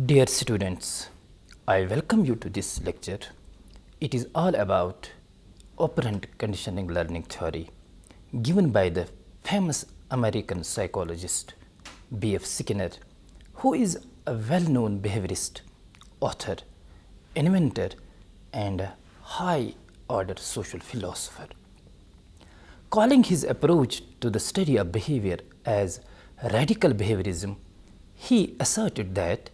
Dear students, I welcome you to this lecture. It is all about operant conditioning learning theory given by the famous American psychologist B.F. Skinner, who is a well-known behaviorist, author, inventor and a high-order social philosopher. Calling his approach to the study of behavior as radical behaviorism, he asserted that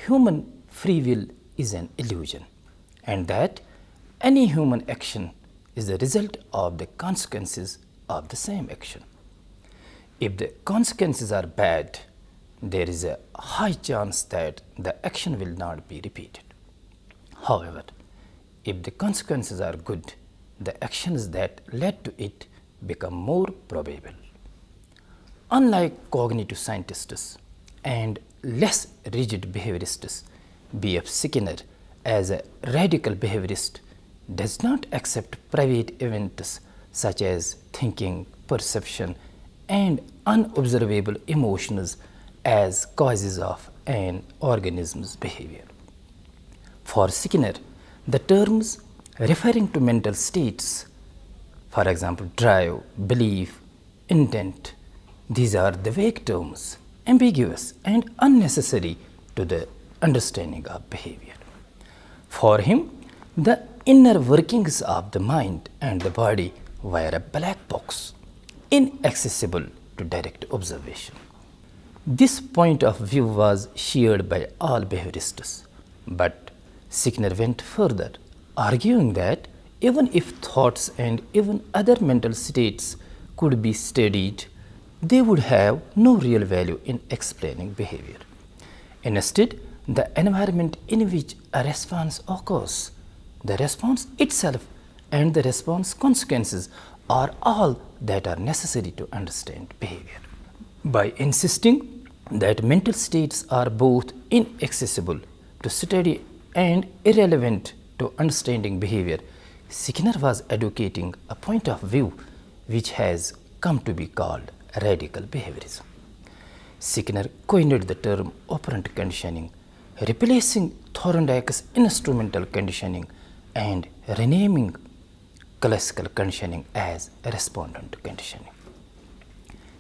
human free will is an illusion and that any human action is the result of the consequences of the same action. If the consequences are bad, there is a high chance that the action will not be repeated. However, if the consequences are good, the actions that led to it become more probable. Unlike cognitive scientists and less rigid behaviorists, B.F. Skinner, as a radical behaviorist, does not accept private events such as thinking, perception, and unobservable emotions as causes of an organism's behavior. For Skinner, the terms referring to mental states, for example, drive, belief, intent, these are the vague terms, ambiguous and unnecessary to the understanding of behavior. For him, the inner workings of the mind and the body were a black box, inaccessible to direct observation. This point of view was shared by all behaviorists, but Skinner went further, arguing that even if thoughts and even other mental states could be studied, they would have no real value in explaining behavior. Instead, the environment in which a response occurs, the response itself and the response consequences are all that are necessary to understand behavior. By insisting that mental states are both inaccessible to study and irrelevant to understanding behavior, Skinner was advocating a point of view which has come to be called radical behaviorism. Skinner coined the term operant conditioning, replacing Thorndike's instrumental conditioning and renaming classical conditioning as respondent conditioning.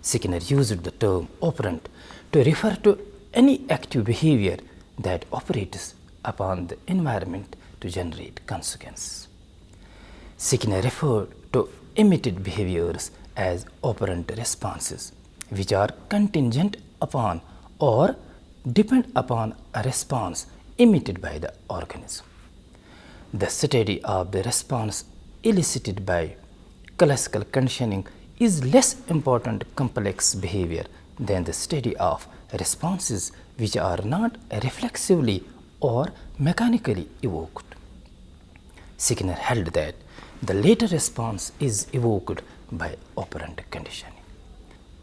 Skinner used the term operant to refer to any active behavior that operates upon the environment to generate consequences. Skinner referred to imitated behaviors as operant responses, which are contingent upon or depend upon a response emitted by the organism. The study of the response elicited by classical conditioning is less important complex behavior than the study of responses which are not reflexively or mechanically evoked. Skinner held that the later response is evoked by operant conditioning.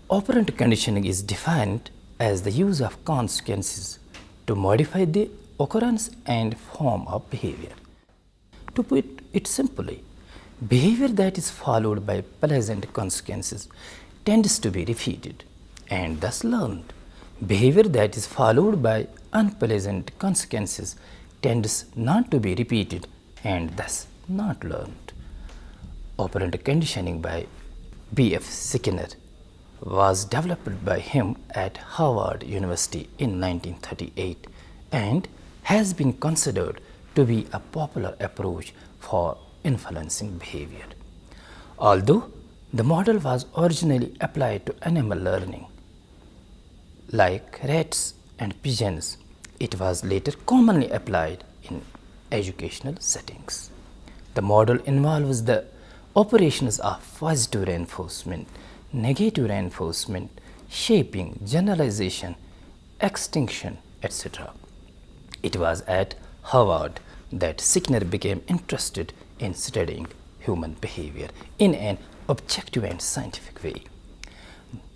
Operant conditioning is defined as the use of consequences to modify the occurrence and form of behavior. To put it simply, behavior that is followed by pleasant consequences tends to be repeated and thus learned. Behavior that is followed by unpleasant consequences tends not to be repeated and thus not learned. Operant conditioning by B.F. Skinner was developed by him at Harvard University in 1938 and has been considered to be a popular approach for influencing behavior. Although the model was originally applied to animal learning, like rats and pigeons, it was later commonly applied in educational settings. The model involves the operations of positive reinforcement, negative reinforcement, shaping, generalization, extinction, etc. It was at Harvard that Skinner became interested in studying human behavior in an objective and scientific way.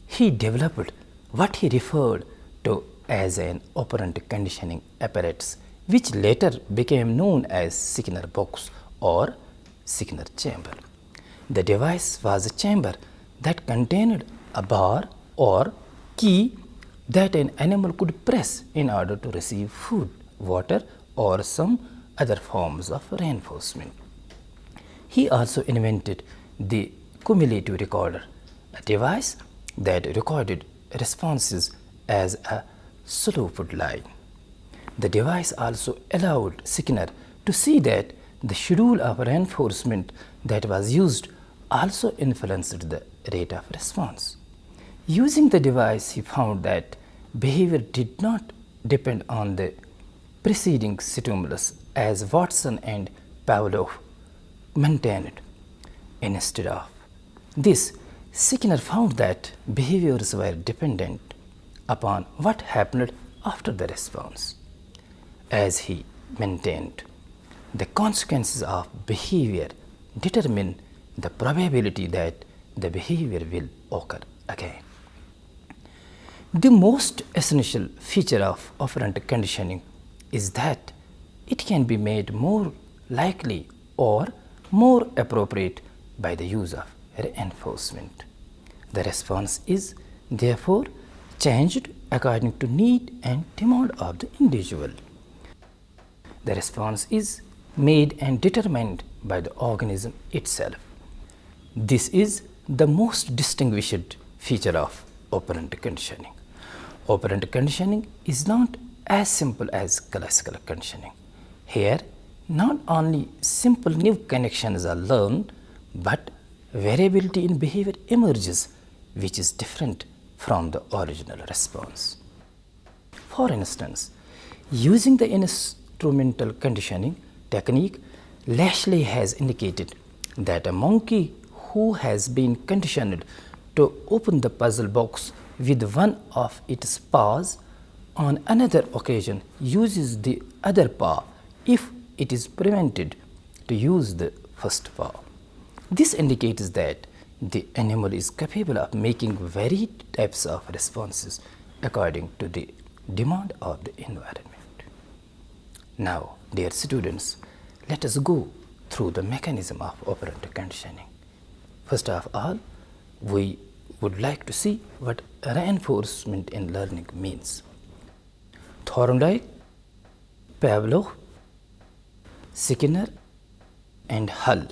He developed what he referred to as an operant conditioning apparatus, which later became known as Skinner box or Skinner chamber. The device was a chamber that contained a bar or key that an animal could press in order to receive food, water, or some other forms of reinforcement. He also invented the cumulative recorder, a device that recorded responses as a slow-foot line. The device also allowed Skinner to see that the schedule of reinforcement that was used also influenced the rate of response. Using the device, he found that behavior did not depend on the preceding stimulus as Watson and Pavlov maintained. Instead of this, Skinner found that behaviors were dependent upon what happened after the response. As he maintained, the consequences of behavior determine the probability that the behavior will occur again. The most essential feature of operant conditioning is that it can be made more likely or more appropriate by the use of reinforcement. The response is therefore changed according to need and demand of the individual. The response is made and determined by the organism itself. This is the most distinguished feature of operant conditioning. Operant conditioning is not as simple as classical conditioning. Here, not only simple new connections are learned, but variability in behavior emerges, which is different from the original response. For instance, using the instrumental conditioning technique, Lashley has indicated that a monkey who has been conditioned to open the puzzle box with one of its paws on another occasion uses the other paw if it is prevented to use the first paw. This indicates that the animal is capable of making varied types of responses according to the demand of the environment. Now, dear students, let us go through the mechanism of operant conditioning. First of all, we would like to see what reinforcement in learning means. Thorndike, Pavlov, Skinner, and Hull,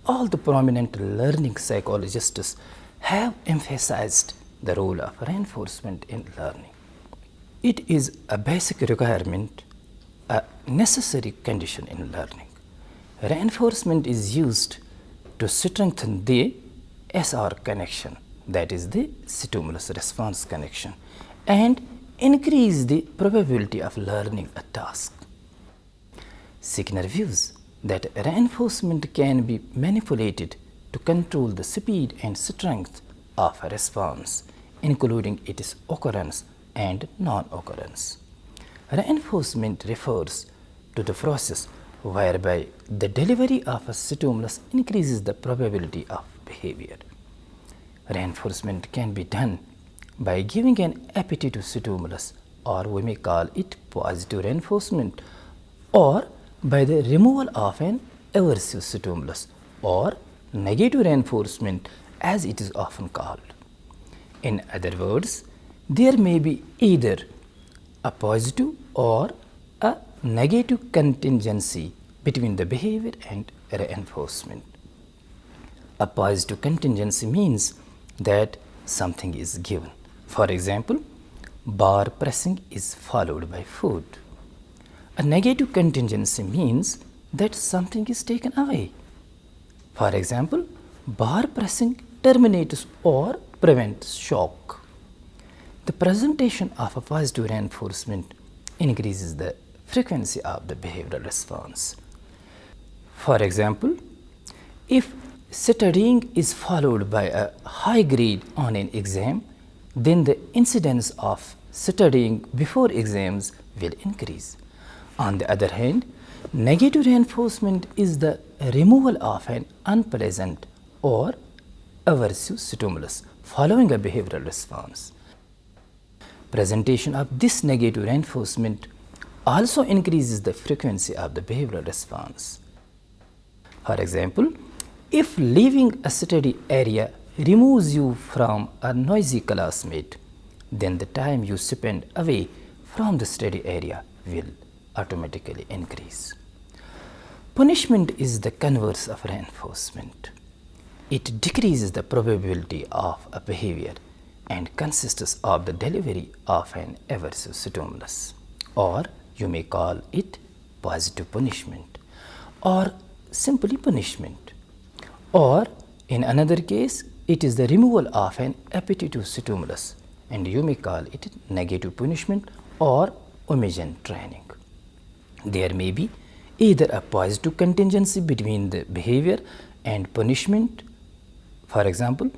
all the prominent learning psychologists have emphasized the role of reinforcement in learning. It is a basic requirement, a necessary condition in learning. Reinforcement is used to strengthen the SR connection, that is the stimulus response connection, and increase the probability of learning a task. Skinner views that reinforcement can be manipulated to control the speed and strength of a response, including its occurrence and non-occurrence. Reinforcement refers to the process whereby the delivery of a stimulus increases the probability of behavior. Reinforcement can be done by giving an appetitive stimulus, or we may call it positive reinforcement, or by the removal of an aversive stimulus, or negative reinforcement as it is often called. In other words, there may be either a positive or a negative contingency between the behavior and reinforcement. A positive contingency means that something is given. For example, bar pressing is followed by food. A negative contingency means that something is taken away. For example, bar pressing terminates or prevents shock. The presentation of a positive reinforcement increases the frequency of the behavioral response. For example, if studying is followed by a high grade on an exam, then the incidence of studying before exams will increase. On the other hand, negative reinforcement is the removal of an unpleasant or aversive stimulus following a behavioral response. Presentation of this negative reinforcement also increases the frequency of the behavioral response. For example, if leaving a study area removes you from a noisy classmate, then the time you spend away from the study area will automatically increase. Punishment is the converse of reinforcement. It decreases the probability of a behavior and consists of the delivery of an aversive stimulus, or you may call it positive punishment, or simply punishment, or in another case it is the removal of an appetitive stimulus, and you may call it negative punishment or omission training. There may be either a positive contingency between the behavior and punishment. For example,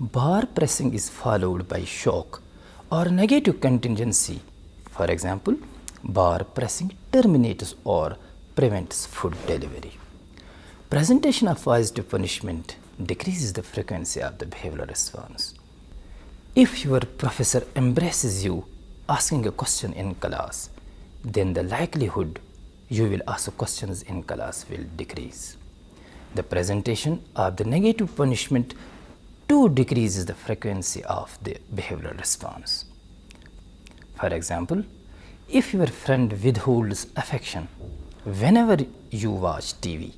bar pressing is followed by shock, or negative contingency. For example, bar pressing terminates or prevents food delivery. Presentation of positive punishment decreases the frequency of the behavioral response. If your professor embraces you asking a question in class, then the likelihood you will ask questions in class will decrease. The presentation of the negative punishment too decreases the frequency of the behavioral response. For example, if your friend withholds affection whenever you watch TV,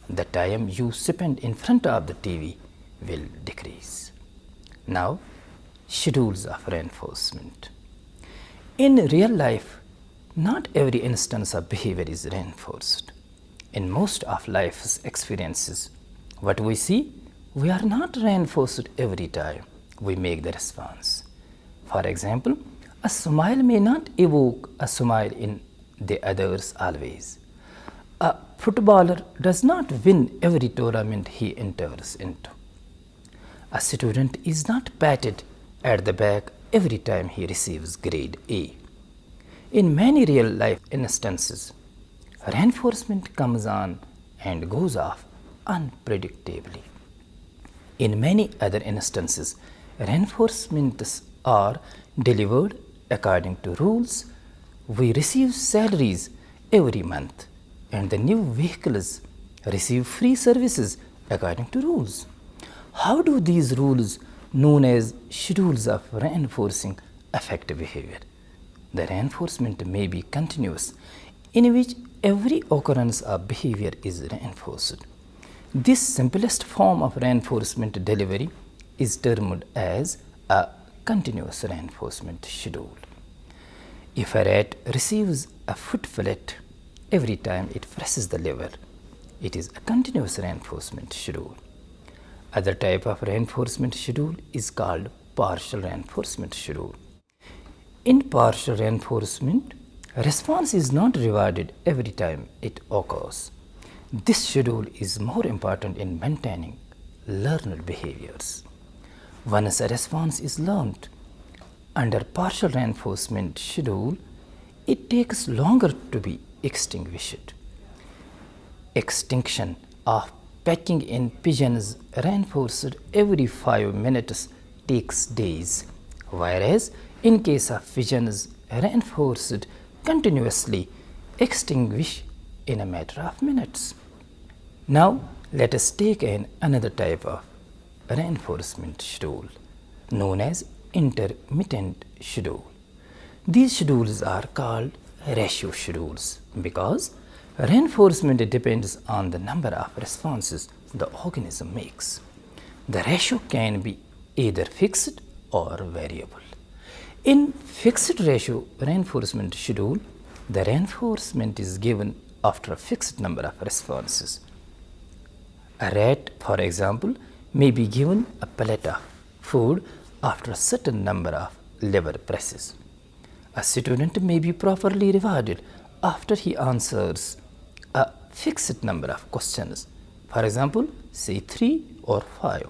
the time you spend in front of the TV will decrease. Now, schedules of reinforcement. In real life, not every instance of behavior is reinforced. In most of life's experiences, what we see, we are not reinforced every time we make the response. For example, a smile may not evoke a smile in the others always. A footballer does not win every tournament he enters into. A student is not patted at the back every time he receives grade A. In many real life instances, reinforcement comes on and goes off unpredictably. In many other instances, reinforcements are delivered according to rules. We receive salaries every month, and the new vehicles receive free services according to rules. How do these rules, known as schedules of reinforcing, affect behavior? The reinforcement may be continuous, in which every occurrence of behavior is reinforced. This simplest form of reinforcement delivery is termed as a continuous reinforcement schedule. If a rat receives a foot fillet every time it presses the lever, it is a continuous reinforcement schedule. Other type of reinforcement schedule is called partial reinforcement schedule. In partial reinforcement, response is not rewarded every time it occurs. This schedule is more important in maintaining learned behaviors. Once a response is learned under partial reinforcement schedule, it takes longer to be extinguished. Extinction of pecking in pigeons reinforced every 5 minutes takes days, whereas in case of pigeons reinforced continuously, extinguish in a matter of minutes. Now, let us take another type of reinforcement schedule known as intermittent schedule. These schedules are called ratio schedules because reinforcement depends on the number of responses the organism makes. The ratio can be either fixed or variable. In fixed ratio reinforcement schedule, the reinforcement is given after a fixed number of responses. A rat, for example, may be given a pellet of food after a certain number of lever presses. A student may be properly rewarded after he answers a fixed number of questions, for example, say 3 or 5.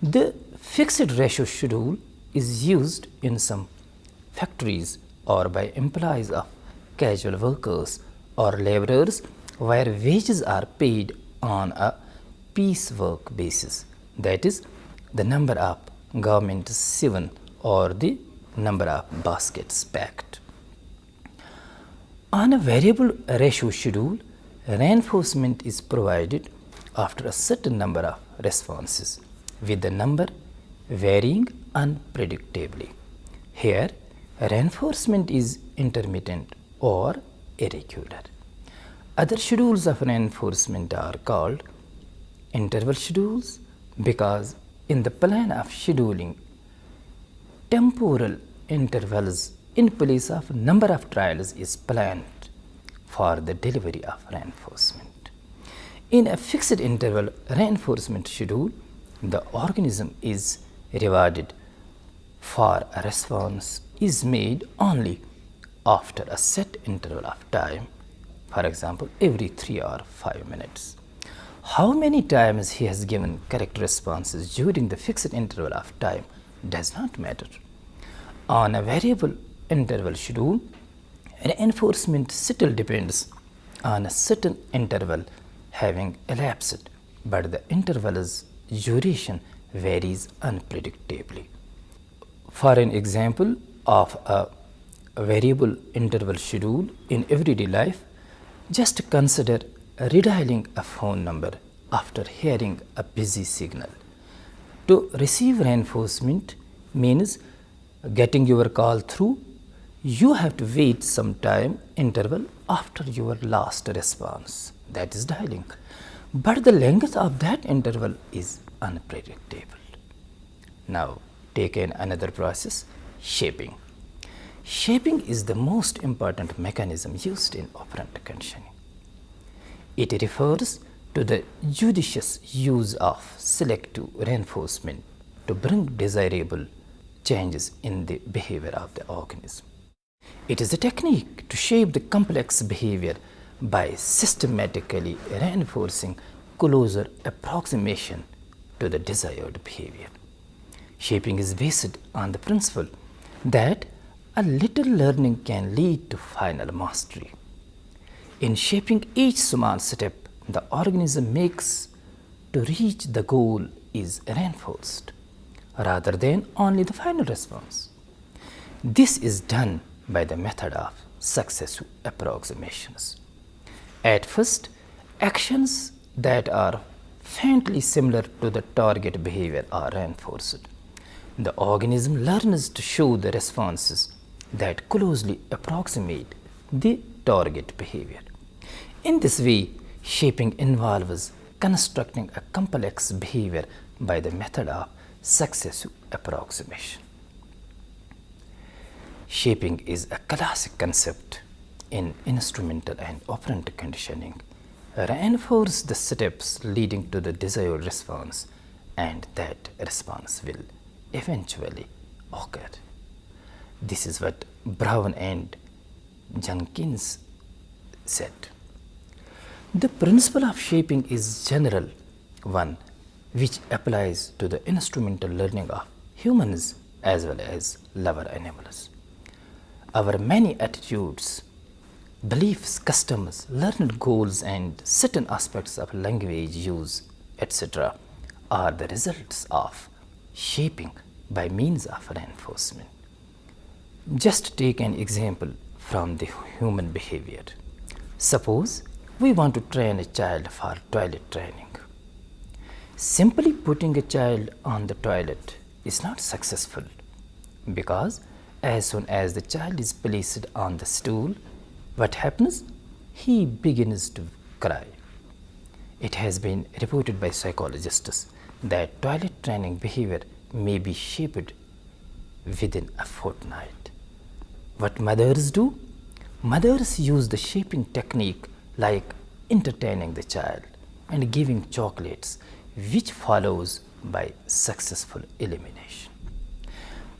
The fixed ratio schedule is used in some factories or by employees of casual workers or laborers where wages are paid on a piecework basis, that is, the number of garments sewn or the number of baskets packed. On a variable ratio schedule, reinforcement is provided after a certain number of responses, with the number varying unpredictably. Here, reinforcement is intermittent or irregular. Other schedules of reinforcement are called interval schedules because in the plan of scheduling, temporal intervals in place of number of trials is planned for the delivery of reinforcement. In a fixed interval reinforcement schedule, the organism is rewarded for a response is made only after a set interval of time, for example, every 3 or 5 minutes. How many times he has given correct responses during the fixed interval of time does not matter. On a variable interval schedule, reinforcement still depends on a certain interval having elapsed, but the interval's duration varies unpredictably. For an example of a variable interval schedule in everyday life, just consider redialing a phone number after hearing a busy signal. To receive reinforcement means getting your call through, you have to wait some time interval after your last response, that is dialing. But the length of that interval is unpredictable. Now take in another process, shaping. Shaping is the most important mechanism used in operant conditioning. It refers to the judicious use of selective reinforcement to bring desirable changes in the behavior of the organism. It is a technique to shape the complex behavior by systematically reinforcing closer approximation to the desired behavior. Shaping is based on the principle that a little learning can lead to final mastery. In shaping each small step the organism makes to reach the goal is reinforced, rather than only the final response. This is done by the method of successive approximations. At first, actions that are faintly similar to the target behavior are reinforced. The organism learns to show the responses that closely approximate the target behavior. In this way, shaping involves constructing a complex behavior by the method of successive approximation. Shaping is a classic concept in instrumental and operant conditioning. Reinforce the steps leading to the desired response, and that response will eventually occur. This is what Brown and Jenkins said. The principle of shaping is general one which applies to the instrumental learning of humans as well as lower animals. Our many attitudes, beliefs, customs, learned goals, and certain aspects of language use, etc., are the results of shaping by means of reinforcement. Just take an example from the human behavior. Suppose we want to train a child for toilet training. Simply putting a child on the toilet is not successful because as soon as the child is placed on the stool, what happens? He begins to cry. It has been reported by psychologists that toilet training behavior may be shaped within a fortnight. What mothers do? Mothers use the shaping technique like entertaining the child and giving chocolates, which follows by successful elimination.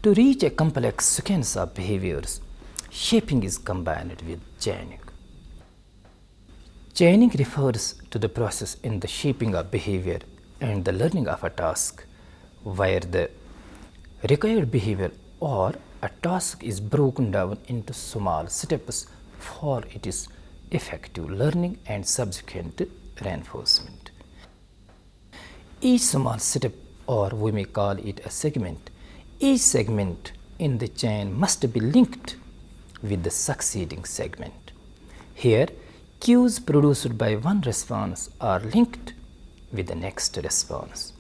To reach a complex sequence of behaviors, shaping is combined with chaining. Chaining refers to the process in the shaping of behavior and the learning of a task, where the required behavior or a task is broken down into small steps for its effective learning and subsequent reinforcement. Each small step, or we may call it a segment, each segment in the chain must be linked with the succeeding segment. Here, cues produced by one response are linked with the next response.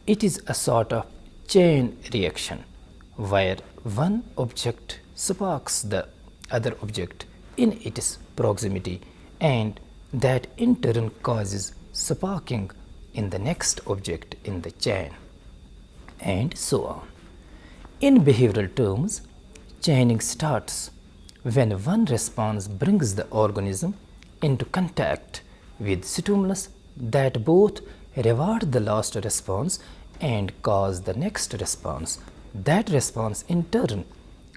It is a sort of chain reaction where one object sparks the other object in its proximity, and that in turn causes sparking in the next object in the chain, and so on. In behavioral terms, chaining starts when one response brings the organism into contact with stimulus that both reward the last response and cause the next response. That response in turn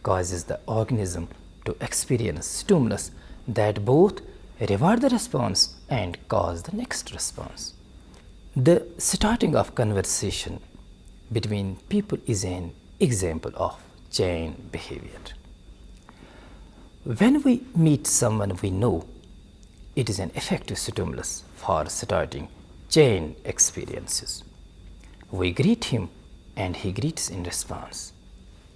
causes the organism to experience stimulus that both reward the response and cause the next response. The starting of conversation between people is an example of chain behavior. When we meet someone we know, it is an effective stimulus for starting chain experiences. We greet him and he greets in response.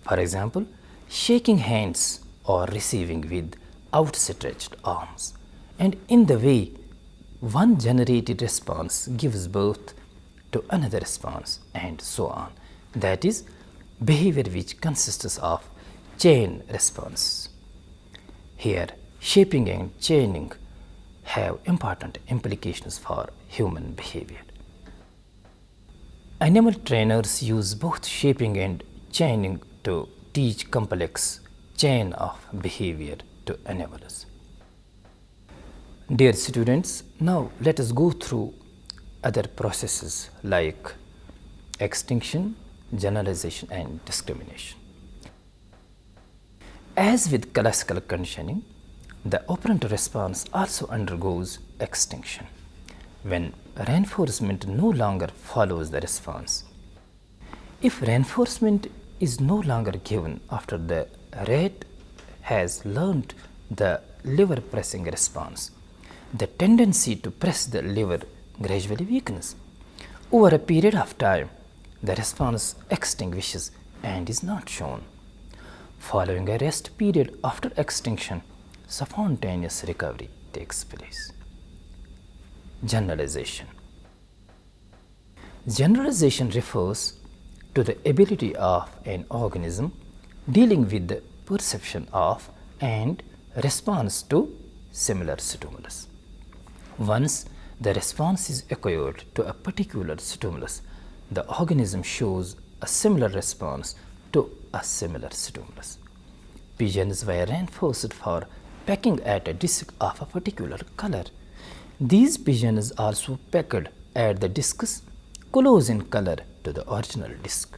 For example, shaking hands or receiving with outstretched arms. And in the way, one generated response gives birth to another response, and so on. That is behavior which consists of chain response. Here, shaping and chaining have important implications for human behavior. Animal trainers use both shaping and chaining to teach complex chain of behavior to animals. Dear students, now let us go through other processes like extinction, generalization, and discrimination. As with classical conditioning, the operant response also undergoes extinction when reinforcement no longer follows the response. If reinforcement is no longer given after the rat has learned the lever pressing response, the tendency to press the lever gradually weakens. Over a period of time, the response extinguishes and is not shown. Following a rest period after extinction, spontaneous recovery takes place. Generalization. Generalization refers to the ability of an organism dealing with the perception of and response to similar stimulus. Once the response is acquired to a particular stimulus, the organism shows a similar response to a similar stimulus. Pigeons were reinforced for pecking at a disc of a particular color. These pigeons also pecked at the discs close in color to the original disc.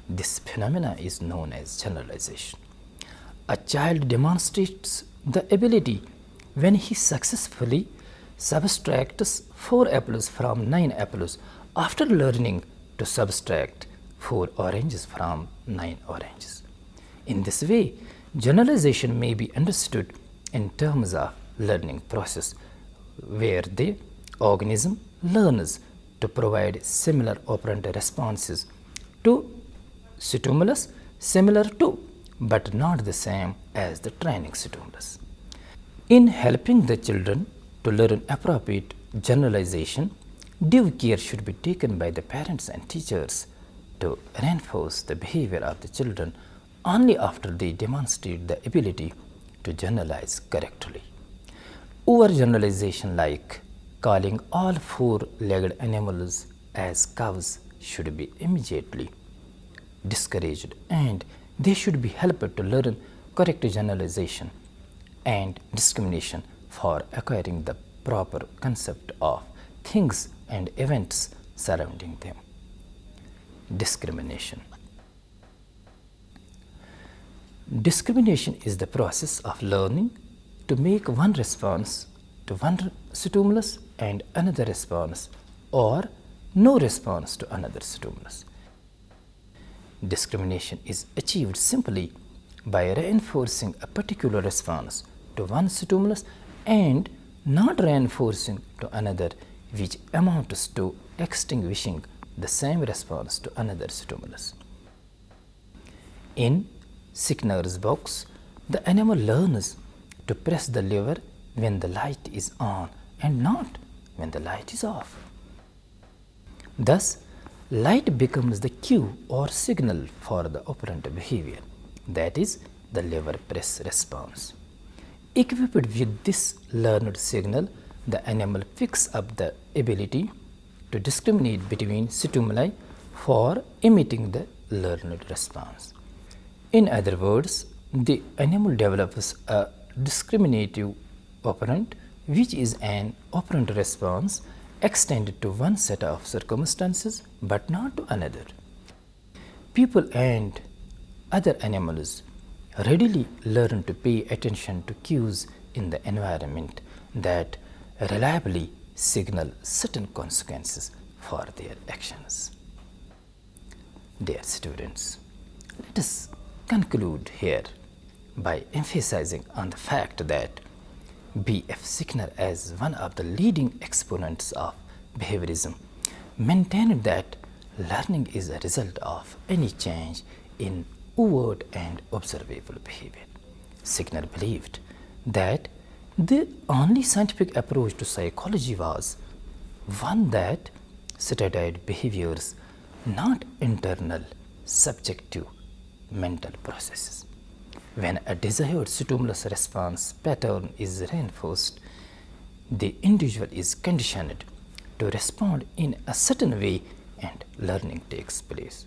This phenomena is known as generalization. A child demonstrates the ability when he successfully subtracts 4 apples from 9 apples after learning to subtract 4 oranges from 9 oranges. In this way, generalization may be understood in terms of learning process where the organism learns to provide similar operant responses to stimulus similar to but not the same as the training stimulus. In helping the children to learn appropriate generalization, due care should be taken by the parents and teachers to reinforce the behavior of the children only after they demonstrate the ability to generalize correctly. Overgeneralization like calling all 4-legged animals as cows should be immediately discouraged, and they should be helped to learn correct generalization and discrimination for acquiring the proper concept of things and events surrounding them. Discrimination. Discrimination is the process of learning to make one response to one stimulus and another response, or no response to another stimulus. Discrimination is achieved simply by reinforcing a particular response to one stimulus and not reinforcing to another, which amounts to extinguishing the same response to another stimulus. In Skinner's box, the animal learns to press the lever when the light is on and not when the light is off. Thus, light becomes the cue or signal for the operant behavior, that is, the lever press response. Equipped with this learned signal, the animal picks up the ability to discriminate between stimuli for emitting the learned response. In other words, the animal develops a discriminative operant, which is an operant response extended to one set of circumstances but not to another. People and other animals readily learn to pay attention to cues in the environment that reliably signal certain consequences for their actions. Dear students, let us conclude here by emphasizing on the fact that B.F. Skinner, as one of the leading exponents of behaviorism, maintained that learning is a result of any change in overt and observable behavior. Skinner believed that the only scientific approach to psychology was one that studied behaviors, not internal, subjective mental processes. When a desired stimulus response pattern is reinforced, the individual is conditioned to respond in a certain way and learning takes place.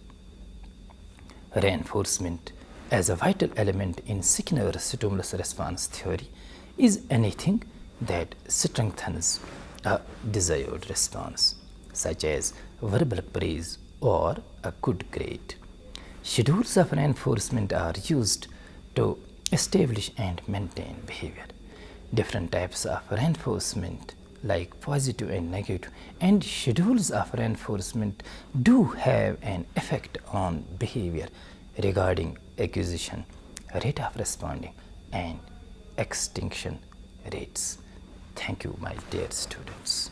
Reinforcement, as a vital element in Skinner's stimulus response theory, is anything that strengthens a desired response, such as verbal praise or a good grade. Schedules of reinforcement are used to establish and maintain behavior. Different types of reinforcement, like positive and negative, and schedules of reinforcement do have an effect on behavior regarding acquisition, rate of responding, and extinction rates. Thank you, my dear students.